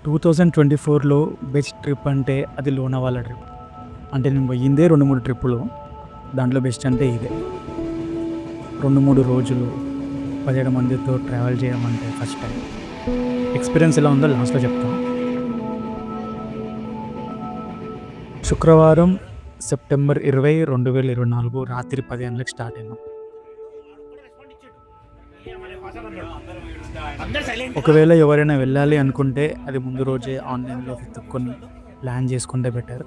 2024లో best trip అంటే అది Lonavala trip. అంటే నేను పోయిందే 2, 3 ట్రిప్పులు. దాంట్లో బెస్ట్ అంటే ఇదే. 2, 3 రోజులు 17 మందితో ట్రావెల్ చేయడం అంటే ఫస్ట్ టైం. ఎక్స్‌పీరియన్స్ ఎలా ఉందో లాస్ట్‌లో చెప్తాను. శుక్రవారం సెప్టెంబర్ 20, 2024 రాత్రి 10 గంటలకు స్టార్ట్ అయినాం. ఒకవేళ ఎవరైనా వెళ్ళాలి అనుకుంటే అది ముందు రోజే ఆన్‌లైన్‌లో వెతుక్కొని ప్లాన్ చేసుకుంటే బెటర్.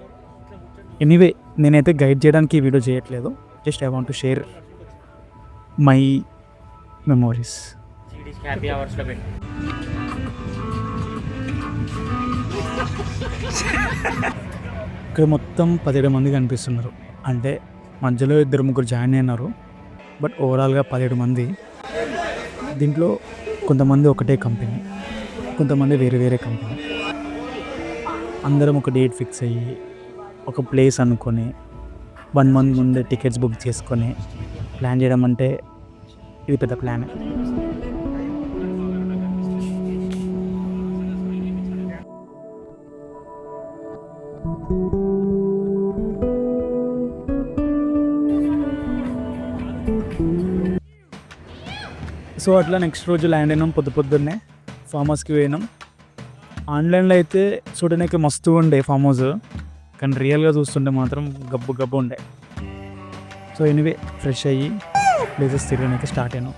ఎనీవే నేనైతే గైడ్ చేయడానికి ఈ వీడియో చేయట్లేదు. Just I want to share my memories. Happy అవర్స్లో పెట్టి ఇక్కడ మొత్తం 17 మంది కనిపిస్తున్నారు. అంటే మధ్యలో 2, 3 జాయిన్ అయినారు. బట్ ఓవరాల్‌గా 17 మంది. దీంట్లో కొంతమంది ఒకటే కంపెనీ, కొంతమంది వేరే వేరే కంపెనీ. అందరం ఒక డేట్ ఫిక్స్ అయ్యి ఒక ప్లేస్ అనుకొని 1 మంత్ ముందే టికెట్స్ బుక్ చేసుకొని ప్లాన్ చేయడం అంటే ఇది పెద్ద ప్లానే. సో అట్లా నెక్స్ట్ రోజు ల్యాండ్ అయినాం. పొద్దున్నే ఫామ్ హౌస్కి పోయినాం. ఆన్లైన్లో అయితే చూడడానికి మస్తు ఉండే ఫామ్ హౌస్, కానీ రియల్గా చూస్తుంటే మాత్రం గబ్బు గబ్బు ఉండే. సో ఎనీవే ఫ్రెష్ అయ్యి ప్లేసెస్ తిరగడానికి స్టార్ట్ అయినాం.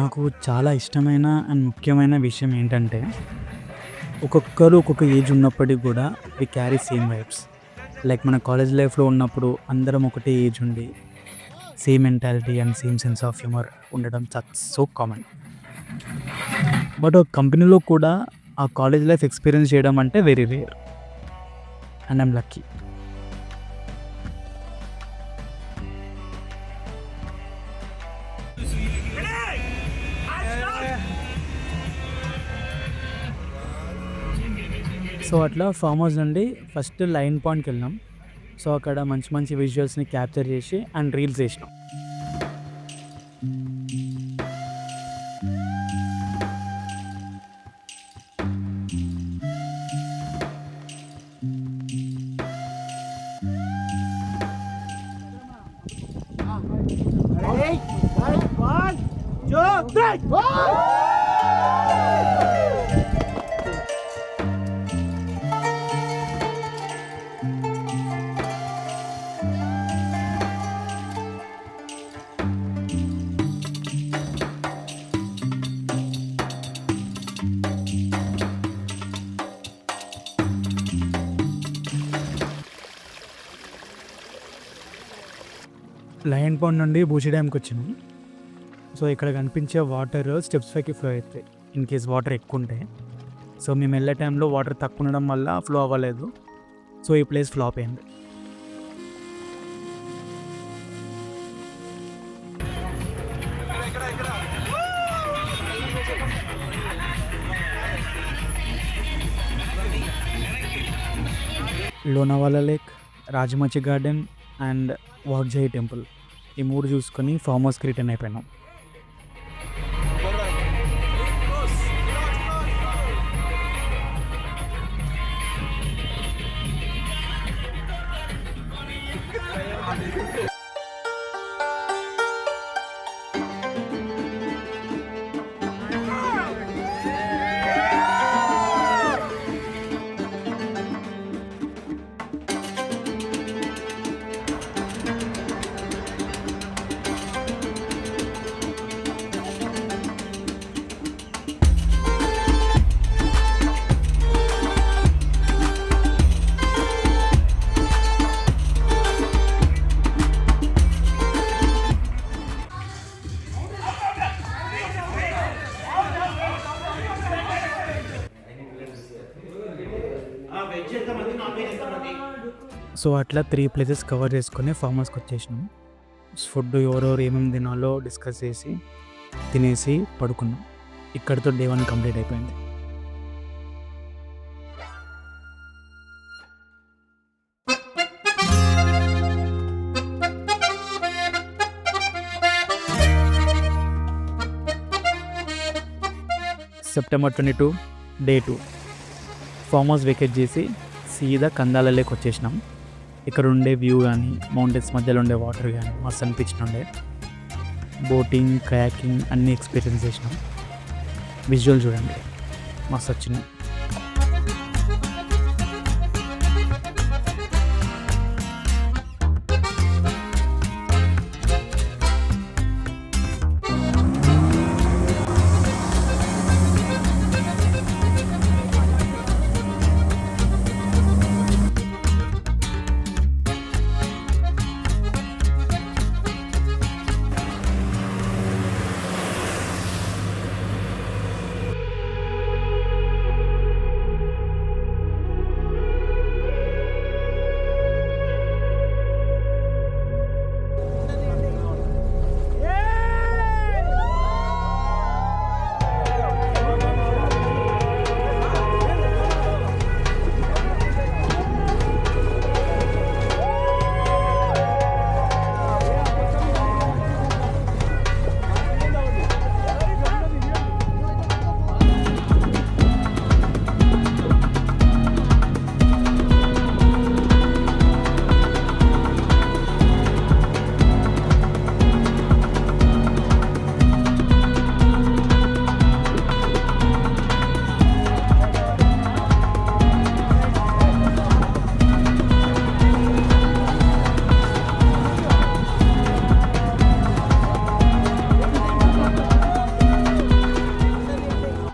నాకు చాలా ఇష్టమైన అండ్ ముఖ్యమైన విషయం ఏంటంటే ఒక్కొక్కరు ఒక్కొక్క ఏజ్ ఉన్నప్పటికీ కూడా we carry same vibes. Like మన కాలేజ్ లైఫ్లో ఉన్నప్పుడు అందరం ఒకటే ఏజ్ ఉండి same mentality and same sense of humour ఉండడం సో కామన్. బట్ ఒక కంపెనీలో కూడా ఆ కాలేజ్ లైఫ్ ఎక్స్పీరియన్స్ చేయడం అంటే very rare and I'm lucky. So అట్లా ఫామ్ హౌస్ నుండి ఫస్ట్ లైన్ పాయింట్కి వెళ్ళినాం. సో అక్కడ మంచి మంచి విజువల్స్ని క్యాప్చర్ చేసి అండ్ రీల్స్ చేసినాం. లయన్ పాండ్ నుండి బూచి డ్యామ్కి వచ్చినాం. సో ఇక్కడ కనిపించే వాటర్ స్టెప్స్ పైకి ఫ్లో అవుతాయి ఇన్ కేస్ వాటర్ ఎక్కువ ఉంటే. సో మేము వెళ్ళే టైంలో వాటర్ తక్కువ ఉండడం వల్ల ఫ్లో అవ్వలేదు. సో ఈ ప్లేస్ ఫ్లాప్ అయింది. Lonavala lake, Rajmachi garden and Waghjai temple, ఈ 3 చూసుకొని ఫామ్ హౌస్కి రిటర్న్ అయిపోయినాం. సో అట్లా 3 ప్లేసెస్ కవర్ చేసుకొని ఫామ్ హౌస్కి వచ్చేసినాం. ఫుడ్ ఎవరెవరు ఏమేమి తినాలో డిస్కస్ చేసి తినేసి పడుకున్నాం. ఇక్కడితో డే 1 కంప్లీట్ అయిపోయింది. September 22 Day 2 farm house vacate చేసి సీదా కందాలలోకి వచ్చేసినాం. ఇక్కడ ఉండే వ్యూ కానీ మౌంటైన్స్ మధ్యలో ఉండే వాటర్ కానీ మస్తు అనిపించినుండే. బోటింగ్ కయాకింగ్ అన్నీ ఎక్స్పీరియన్స్ చేసినాం. విజువల్ చూడండి మస్తు వచ్చినాయి.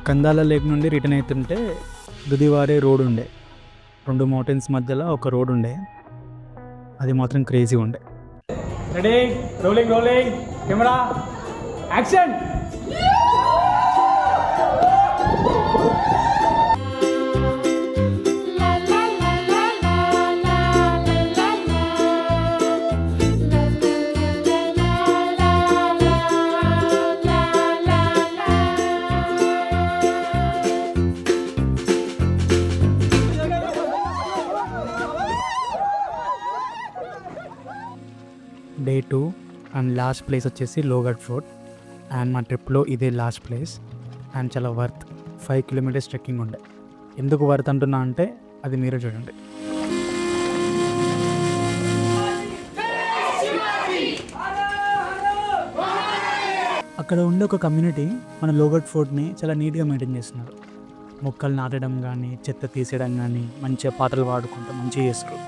కందాల లేక్ నుండి రిటర్న్ అవుతుంటే దుదివారే రోడ్ ఉండే, 2 మౌంటైన్స్ మధ్యలో ఒక రోడ్ ఉండే. అది మాత్రం క్రేజీ ఉండే. Ready, rolling camera action. Day 2 and last place వచ్చేసి లోగఢ్ ఫోర్ట్. అండ్ మా ట్రిప్లో ఇదే లాస్ట్ ప్లేస్. అండ్ చాలా వర్త్. 5 kilometers ట్రెక్కింగ్ ఉండే. ఎందుకు వర్త్ అంటున్నా అంటే అది మీరే చూడండి. అక్కడ ఉండే ఒక కమ్యూనిటీ మన లోగఢ్ ఫోర్ట్ని చాలా నీట్గా మెయింటైన్ చేస్తున్నారు. మొక్కలు నాటడం కానీ చెత్త తీసేయడం కానీ మంచిగా పాత్రలు వాడుకుంటూ మంచిగా చేస్తారు.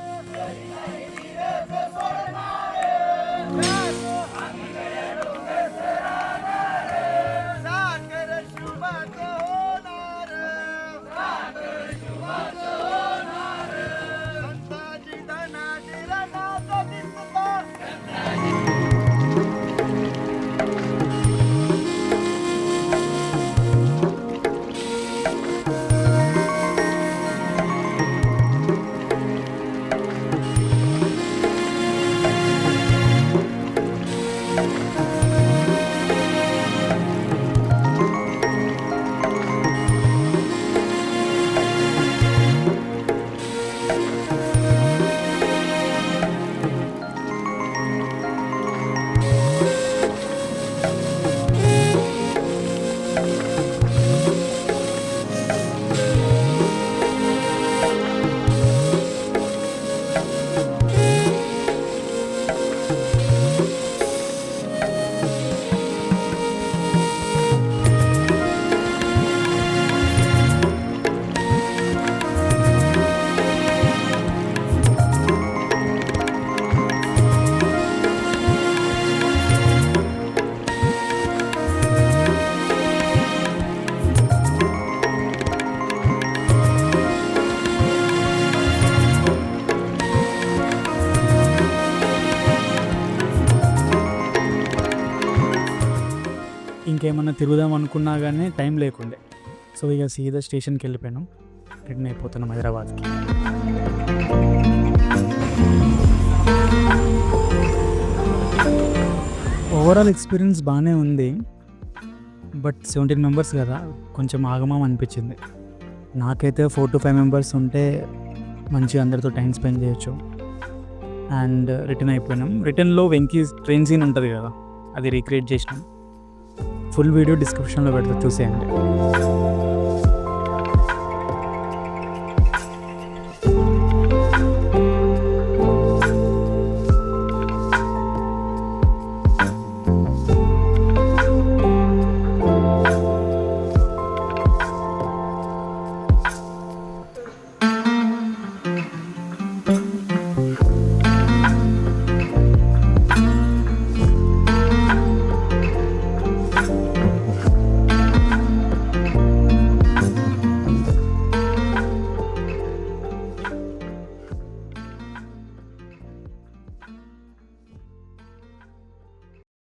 ఇంకేమన్నా తిరుగుదాం అనుకున్నా కానీ టైం లేకుండే. సో ఇక సీదా స్టేషన్కి వెళ్ళిపోయాను. రిటర్న్ అయిపోతున్నాం హైదరాబాద్కి. ఓవరాల్ ఎక్స్పీరియన్స్ బాగానే ఉంది. బట్ 17 members కదా, కొంచెం ఆగమం అనిపించింది. నాకైతే 4 to 5 members ఉంటే మంచిగా అందరితో టైం స్పెండ్ చేయొచ్చు. అండ్ రిటర్న్ అయిపోయినాం. రిటర్న్లో వెంకీ ట్రైన్ సీన్ ఉంటుంది కదా, అది రీక్రియేట్ చేసినాం. ఫుల్ వీడియో డిస్క్రిప్షన్లో పెడతా, చూసేయండి.